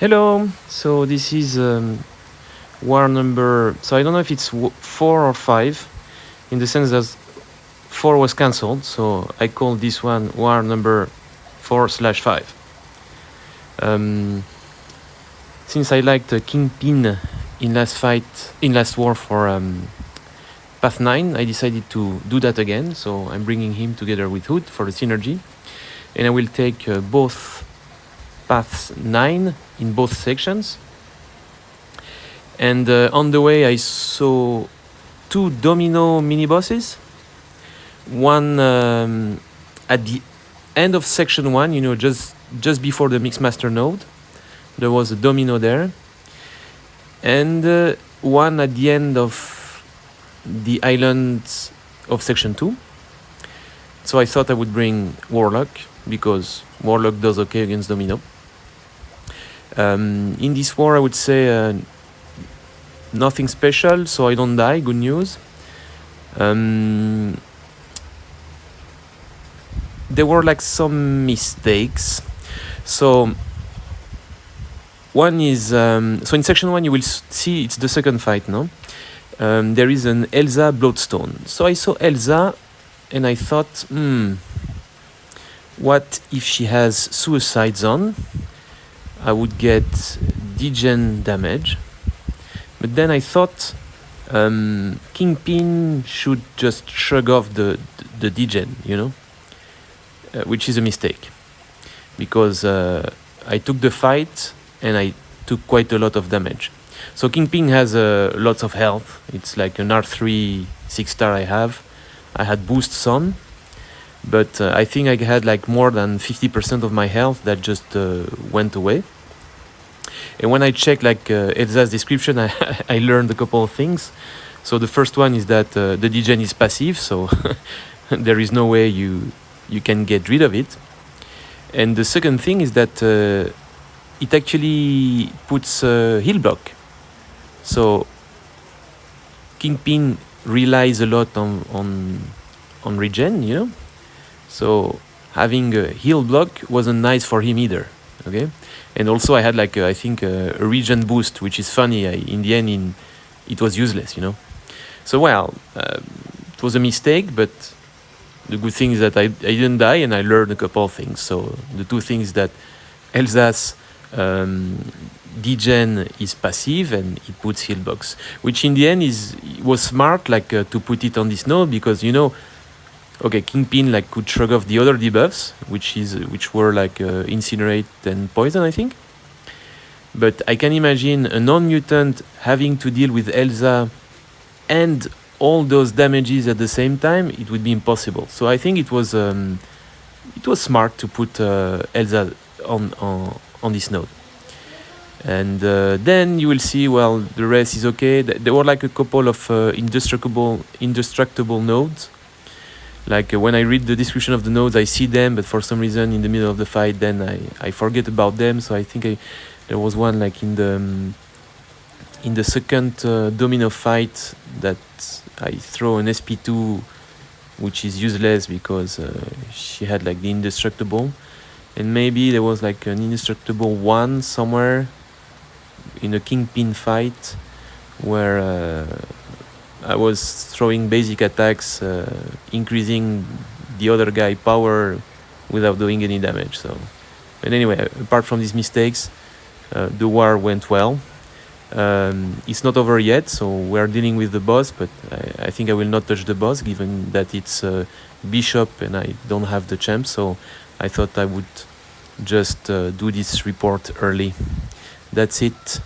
Hello, so this is war number, so I don't know if it's 4 or 5, in the sense that 4 was cancelled, so I call this one war number 4/5. Since I liked Kingpin in last war for Path 9, I decided to do that again, so I'm bringing him together with Hood for the synergy, and I will take both Paths 9 in both sections. And on the way, I saw 2 Domino mini-bosses. One at the end of section 1, just before the Mixmaster node. There was a Domino there. And one at the end of the island of section 2. So I thought I would bring Warlock, because Warlock does okay against Domino. In this war, I would say nothing special, so I don't die, good news. There were like some mistakes. So one is, so in section 1 you will see it's the second fight, no? There is an Elsa Bloodstone. So I saw Elsa and I thought, what if she has suicides on? I would get degen damage. But then I thought Kingpin should just shrug off the degen, which is a mistake. Because I took the fight and I took quite a lot of damage. So Kingpin has lots of health. It's like an R3 6-star I have. I had boosts on. But I think I had like more than 50% of my health that just went away. And when I checked like Elsa's description, I learned a couple of things. So the first one is that the degen is passive, so there is no way you can get rid of it. And the second thing is that it actually puts a heal block. So Kingpin relies a lot on regen, So having a heal block wasn't nice for him either. Okay, and also I had like I think a regen boost, which is funny. In the end, it was useless, So well, it was a mistake, but the good thing is that I didn't die and I learned a couple of things. So the two things that Elsa's degen is passive and it puts heal box, which in the end was smart, like to put it on this node, because okay, Kingpin like could shrug off the other debuffs, which were like incinerate and poison, I think. But I can imagine a non-mutant having to deal with Elsa and all those damages at the same time. It would be impossible. So I think it was smart to put Elsa on this node. And then you will see, well, the rest is okay. There were like a couple of indestructible nodes. Like when I read the description of the nodes, I see them, but for some reason in the middle of the fight, then I forget about them. So I think there was one like in the second Domino fight that I throw an SP2, which is useless because she had like the indestructible, and maybe there was like an indestructible one somewhere in a Kingpin fight where I was throwing basic attacks, increasing the other guy power without doing any damage. So, but anyway, apart from these mistakes, the war went well. It's not over yet, so we're dealing with the boss, but I think I will not touch the boss, given that it's Bishop and I don't have the champ, so I thought I would just do this report early. That's it.